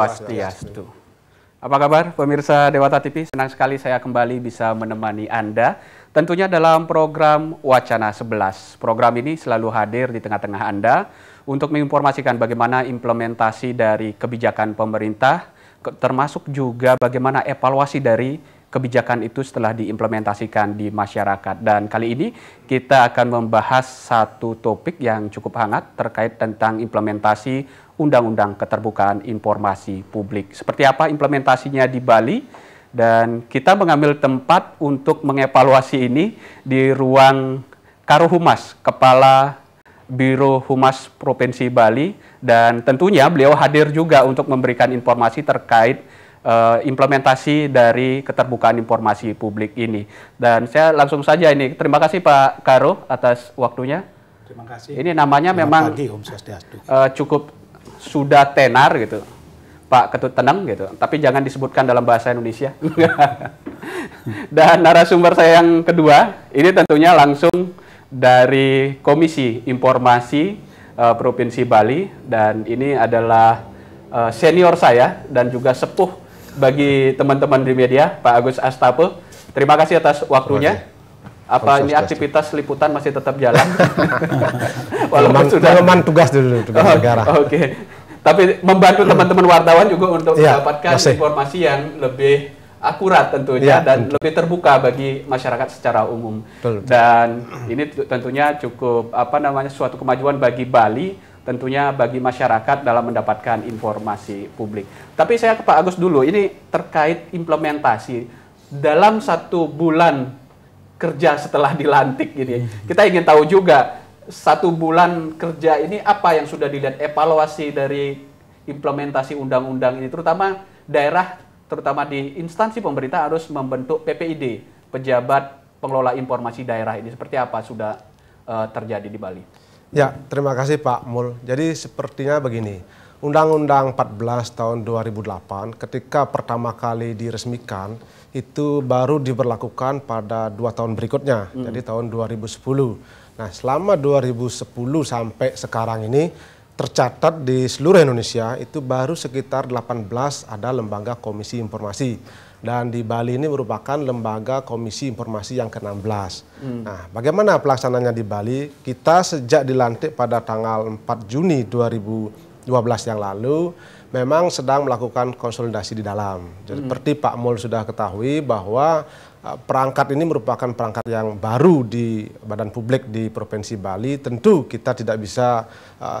Swastiastu. Apa kabar pemirsa Dewata TV? Senang sekali saya kembali bisa menemani Anda. Tentunya dalam program Wacana 11. Program ini selalu hadir di tengah-tengah Anda untuk menginformasikan bagaimana implementasi dari kebijakan pemerintah, termasuk juga bagaimana evaluasi dari kebijakan itu setelah diimplementasikan di masyarakat. Dan kali ini kita akan membahas satu topik yang cukup hangat terkait tentang implementasi Undang-Undang Keterbukaan Informasi Publik. Seperti apa implementasinya di Bali? Dan kita mengambil tempat untuk mengevaluasi ini di ruang Karohumas, Kepala Biro Humas Provinsi Bali, dan tentunya beliau hadir juga untuk memberikan informasi terkait implementasi dari keterbukaan informasi publik ini. Dan saya langsung saja ini, terima kasih Pak Karo atas waktunya. Terima kasih. Ini namanya memang cukup sudah tenar gitu, Pak Ketut Tenang gitu, tapi jangan disebutkan dalam bahasa Indonesia. Dan narasumber saya yang kedua, ini tentunya langsung dari Komisi Informasi Provinsi Bali, dan ini adalah senior saya dan juga sepuh bagi teman-teman di media, Pak Agus Astape. Terima kasih atas waktunya. Apa ini aktivitas liputan masih tetap jalan? Walaupun sudah tugas dulu, tugas negara. Oke. Tapi membantu teman-teman wartawan juga untuk mendapatkan informasi yang lebih akurat tentunya dan lebih terbuka bagi masyarakat secara umum. Dan ini tentunya cukup suatu kemajuan bagi Bali, tentunya bagi masyarakat dalam mendapatkan informasi publik. Tapi saya ke Pak Agus dulu, ini terkait implementasi dalam 1 bulan kerja setelah dilantik ini. Kita ingin tahu juga 1 bulan kerja ini apa yang sudah dilihat evaluasi dari implementasi undang-undang ini, terutama daerah, terutama di instansi pemerintah harus membentuk PPID, Pejabat Pengelola Informasi Daerah ini. Seperti apa sudah terjadi di Bali? Ya, terima kasih Pak Mul. Jadi sepertinya begini, Undang-Undang 14 tahun 2008 ketika pertama kali diresmikan itu baru diberlakukan pada 2 tahun berikutnya, jadi tahun 2010. Nah, selama 2010 sampai sekarang ini tercatat di seluruh Indonesia itu baru sekitar 18 ada lembaga komisi informasi. Dan di Bali ini merupakan lembaga komisi informasi yang ke-16. Nah, bagaimana pelaksananya di Bali? Kita sejak dilantik pada tanggal 4 Juni 2012 yang lalu, memang sedang melakukan konsolidasi di dalam. Jadi, seperti Pak Mul sudah ketahui bahwa perangkat ini merupakan perangkat yang baru di badan publik di Provinsi Bali. Tentu kita tidak bisa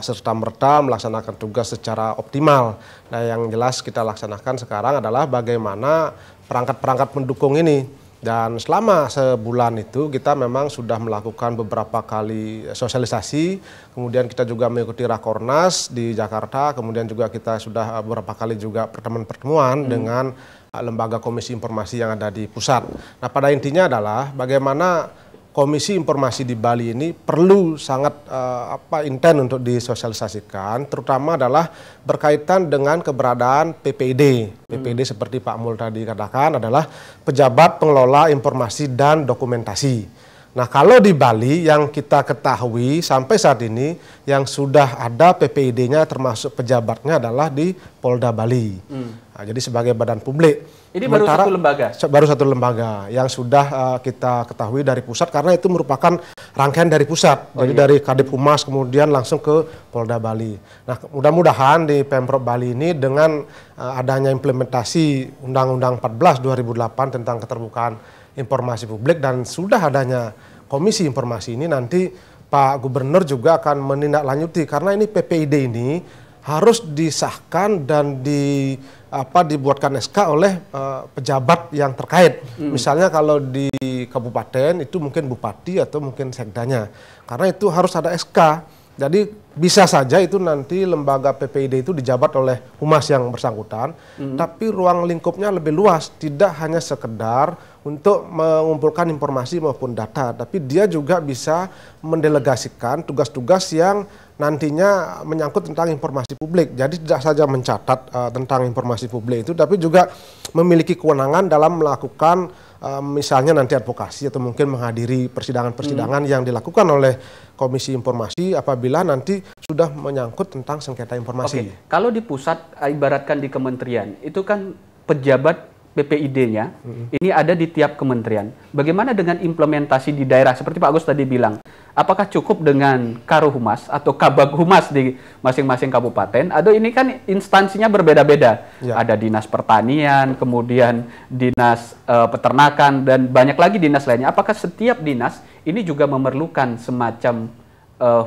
serta-merta melaksanakan tugas secara optimal. Nah, yang jelas kita laksanakan sekarang adalah bagaimana perangkat-perangkat pendukung ini. Dan selama sebulan itu kita memang sudah melakukan beberapa kali sosialisasi, kemudian kita juga mengikuti Rakornas di Jakarta, kemudian juga kita sudah beberapa kali juga pertemuan dengan lembaga komisi informasi yang ada di pusat. Nah, pada intinya adalah bagaimana komisi informasi di Bali ini perlu sangat intens untuk disosialisasikan, terutama adalah berkaitan dengan keberadaan PPID. PPID seperti Pak Mul tadi katakan adalah Pejabat Pengelola Informasi dan Dokumentasi. Nah, kalau di Bali yang kita ketahui sampai saat ini yang sudah ada PPID-nya termasuk pejabatnya adalah di Polda Bali. Nah, jadi sebagai badan publik. Ini baru satu lembaga? Baru satu lembaga yang sudah kita ketahui dari pusat karena itu merupakan rangkaian dari pusat. Jadi dari Kadip Humas kemudian langsung ke Polda Bali. Nah, mudah-mudahan di Pemprov Bali ini dengan adanya implementasi Undang-Undang 14 2008 tentang keterbukaan informasi publik dan sudah adanya komisi informasi ini, nanti Pak Gubernur juga akan menindaklanjuti karena ini PPID ini harus disahkan dan dibuatkan SK oleh pejabat yang terkait. Misalnya kalau di kabupaten itu mungkin bupati atau mungkin sekdanya, karena itu harus ada SK. Jadi bisa saja itu nanti lembaga PPID itu dijabat oleh humas yang bersangkutan, tapi ruang lingkupnya lebih luas, tidak hanya sekedar untuk mengumpulkan informasi maupun data, tapi dia juga bisa mendelegasikan tugas-tugas yang nantinya menyangkut tentang informasi publik. Jadi tidak saja mencatat tentang informasi publik itu, tapi juga memiliki kewenangan dalam melakukan misalnya nanti advokasi atau mungkin menghadiri persidangan-persidangan yang dilakukan oleh Komisi Informasi apabila nanti sudah menyangkut tentang sengketa informasi. Oke. Kalau di pusat, ibaratkan di kementerian, itu kan pejabat PPID-nya ini ada di tiap kementerian. Bagaimana dengan implementasi di daerah? Seperti Pak Agus tadi bilang, apakah cukup dengan Karuhumas atau Kabag Humas di masing-masing kabupaten? Atau ini kan instansinya berbeda-beda. Ya. Ada dinas pertanian, kemudian dinas peternakan, dan banyak lagi dinas lainnya. Apakah setiap dinas ini juga memerlukan semacam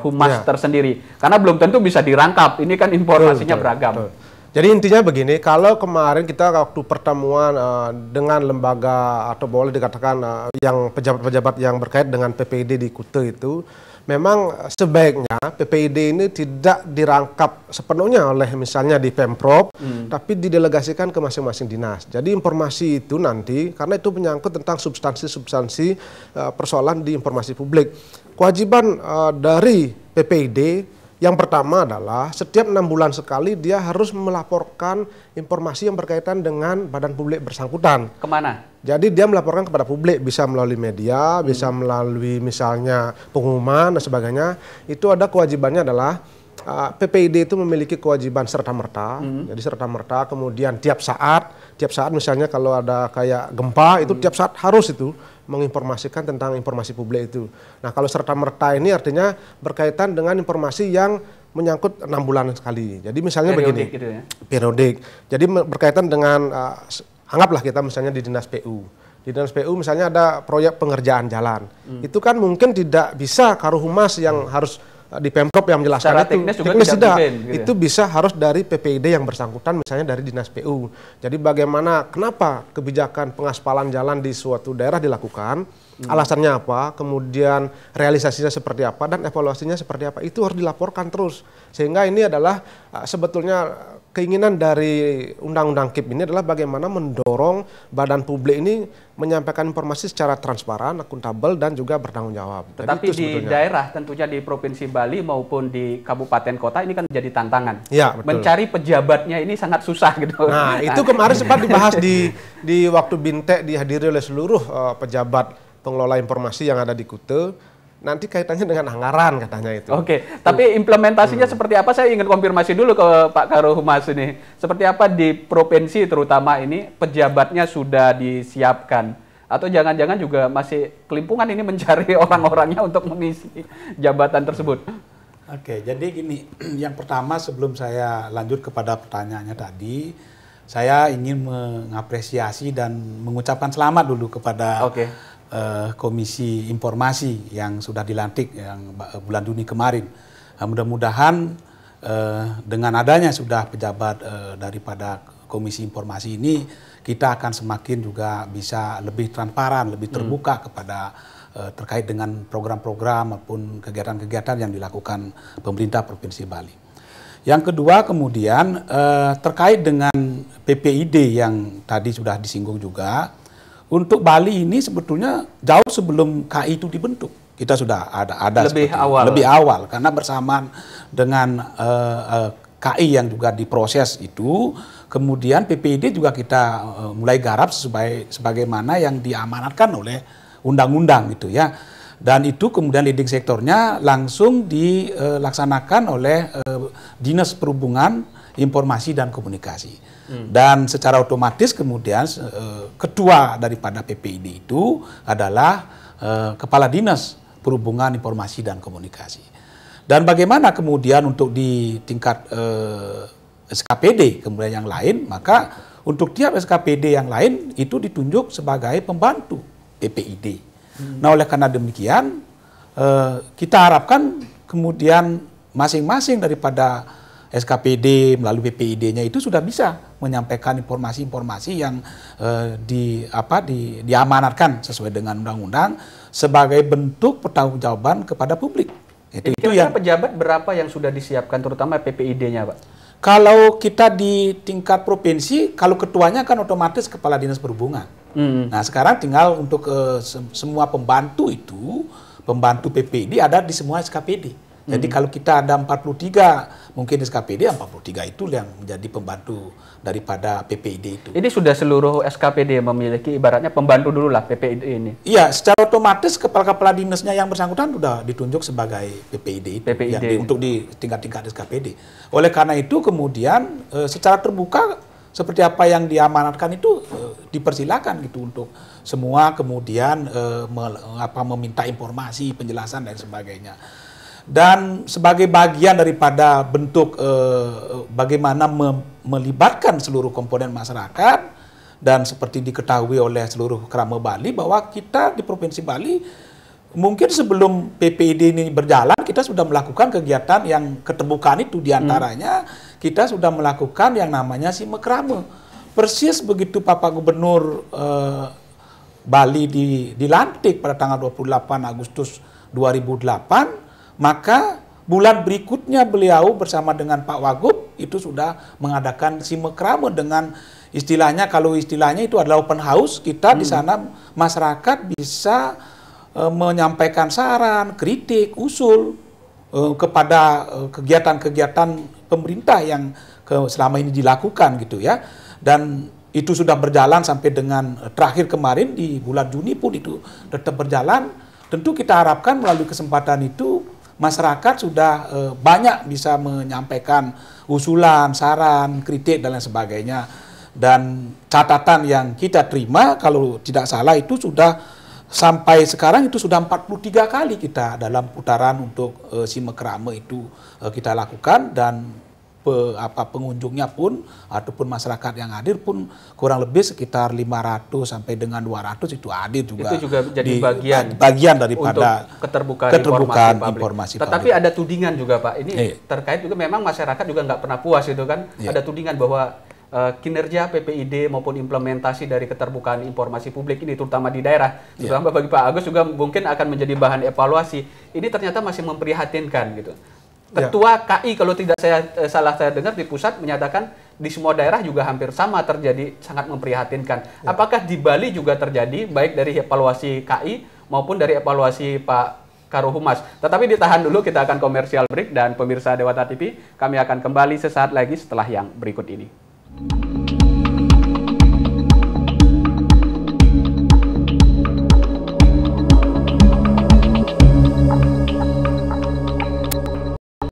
humas tersendiri? Karena belum tentu bisa dirangkap. Ini kan informasinya beragam. Betul. Jadi intinya begini, kalau kemarin kita waktu pertemuan dengan lembaga atau boleh dikatakan yang pejabat-pejabat yang berkait dengan PPID di Kute itu, memang sebaiknya PPID ini tidak dirangkap sepenuhnya oleh misalnya di Pemprov, tapi didelegasikan ke masing-masing dinas. Jadi informasi itu nanti, karena itu menyangkut tentang substansi-substansi persoalan di informasi publik. Kewajiban dari PPID yang pertama adalah setiap 6 bulan sekali dia harus melaporkan informasi yang berkaitan dengan badan publik bersangkutan. Kemana? Jadi dia melaporkan kepada publik, bisa melalui media, bisa melalui misalnya pengumuman dan sebagainya. Itu ada kewajibannya adalah PPID itu memiliki kewajiban serta-merta. Jadi serta-merta kemudian tiap saat misalnya kalau ada kayak gempa itu tiap saat harus itu menginformasikan tentang informasi publik itu. Nah, kalau serta-merta ini artinya berkaitan dengan informasi yang menyangkut 6 bulan sekali. Jadi misalnya periodik begini, gitu ya? Periodik. Jadi berkaitan dengan, anggaplah kita misalnya di Dinas PU. Di Dinas PU misalnya ada proyek pengerjaan jalan. Itu kan mungkin tidak bisa Karuhumas yang harus di Pemprov yang menjelaskan itu. Teknis tidak. Gitu. Itu bisa harus dari PPID yang bersangkutan misalnya dari Dinas PU. Jadi bagaimana, kenapa kebijakan pengaspalan jalan di suatu daerah dilakukan, alasannya apa, kemudian realisasinya seperti apa, dan evaluasinya seperti apa, itu harus dilaporkan terus. Sehingga ini adalah sebetulnya keinginan dari Undang-Undang KIP ini adalah bagaimana mendorong badan publik ini menyampaikan informasi secara transparan, akuntabel, dan juga bertanggung jawab. Tetapi di daerah, tentunya di Provinsi Bali maupun di kabupaten kota ini kan menjadi tantangan. Ya, betul. Mencari pejabatnya ini sangat susah gitu. Nah, itu kemarin sempat dibahas di waktu Bintek, dihadiri oleh seluruh pejabat pengelola informasi yang ada di Kute. Nanti kaitannya dengan anggaran katanya itu. Oke, tapi implementasinya seperti apa? Saya ingin konfirmasi dulu ke Pak Karuhumas ini. Seperti apa di provinsi terutama ini pejabatnya sudah disiapkan? Atau jangan-jangan juga masih kelimpungan ini mencari orang-orangnya untuk mengisi jabatan tersebut? Oke, jadi gini, yang pertama sebelum saya lanjut kepada pertanyaannya tadi, saya ingin mengapresiasi dan mengucapkan selamat dulu kepada Komisi Informasi yang sudah dilantik yang bulan Juni kemarin. Mudah-mudahan dengan adanya sudah pejabat daripada Komisi Informasi ini, kita akan semakin juga bisa lebih transparan, lebih terbuka kepada terkait dengan program-program maupun kegiatan-kegiatan yang dilakukan pemerintah Provinsi Bali. Yang kedua kemudian terkait dengan PPID yang tadi sudah disinggung juga, untuk Bali ini sebetulnya jauh sebelum KI itu dibentuk. Kita sudah ada lebih awal karena bersamaan dengan KI yang juga diproses itu, kemudian PPID juga kita mulai garap sebagaimana yang diamanatkan oleh undang-undang gitu ya. Dan itu kemudian leading sektornya langsung dilaksanakan oleh Dinas Perhubungan, Informasi dan Komunikasi. Dan secara otomatis kemudian ketua daripada PPID itu adalah Kepala Dinas Perhubungan, Informasi dan Komunikasi. Dan bagaimana kemudian untuk di tingkat SKPD kemudian yang lain, maka untuk tiap SKPD yang lain itu ditunjuk sebagai pembantu PPID. Nah, oleh karena demikian kita harapkan kemudian masing-masing daripada SKPD melalui PPID-nya itu sudah bisa menyampaikan informasi-informasi yang diamanatkan sesuai dengan undang-undang sebagai bentuk pertanggungjawaban kepada publik. Itu yang pejabat berapa yang sudah disiapkan terutama PPID-nya, Pak? Kalau kita di tingkat provinsi, kalau ketuanya kan otomatis Kepala Dinas Perhubungan. Nah, sekarang tinggal untuk semua pembantu itu, pembantu PPID ada di semua SKPD. Jadi kalau kita ada 43 mungkin SKPD, 43 itu yang menjadi pembantu daripada PPID itu. Ini sudah seluruh SKPD memiliki ibaratnya pembantu dulu lah PPID ini. Iya, secara otomatis kepala-kepala dinasnya yang bersangkutan sudah ditunjuk sebagai PPID itu untuk di tingkat-tingkat SKPD. Oleh karena itu kemudian secara terbuka seperti apa yang diamanatkan itu dipersilakan gitu untuk semua kemudian meminta informasi, penjelasan dan sebagainya. Dan sebagai bagian daripada bentuk bagaimana melibatkan seluruh komponen masyarakat, dan seperti diketahui oleh seluruh Kerama Bali bahwa kita di Provinsi Bali mungkin sebelum PPID ini berjalan kita sudah melakukan kegiatan yang keterbukaan itu, diantaranya kita sudah melakukan yang namanya Simekrama. Persis begitu Bapak Gubernur Bali dilantik pada tanggal 28 Agustus 2008, maka bulan berikutnya beliau bersama dengan Pak Wagub itu sudah mengadakan Simekrama dengan istilahnya, kalau istilahnya itu adalah open house. Kita di sana masyarakat bisa menyampaikan saran, kritik, usul kepada kegiatan-kegiatan pemerintah yang selama ini dilakukan gitu ya. Dan itu sudah berjalan sampai dengan terakhir kemarin di bulan Juni pun itu tetap berjalan. Tentu kita harapkan melalui kesempatan itu masyarakat sudah banyak bisa menyampaikan usulan, saran, kritik dan lain sebagainya. Dan catatan yang kita terima kalau tidak salah itu sudah sampai sekarang itu sudah 43 kali kita dalam putaran untuk Simekrama itu kita lakukan, dan pengunjungnya pun ataupun masyarakat yang hadir pun kurang lebih sekitar 500 sampai dengan 200 itu hadir juga. Itu juga jadi bagian daripada keterbukaan informasi publik. Tetapi ada tudingan juga Pak, ini terkait juga memang masyarakat juga nggak pernah puas itu kan. Ada tudingan bahwa kinerja PPID maupun implementasi dari keterbukaan informasi publik ini terutama di daerah, terutama bagi Pak Agus juga mungkin akan menjadi bahan evaluasi. Ini ternyata masih memprihatinkan gitu. Ketua KI kalau tidak salah saya dengar di pusat menyatakan di semua daerah juga hampir sama terjadi, sangat memprihatinkan. Apakah di Bali juga terjadi baik dari evaluasi KI maupun dari evaluasi Pak Karohumas? Tetapi ditahan dulu, kita akan komersial break, dan pemirsa Dewata TV kami akan kembali sesaat lagi setelah yang berikut ini.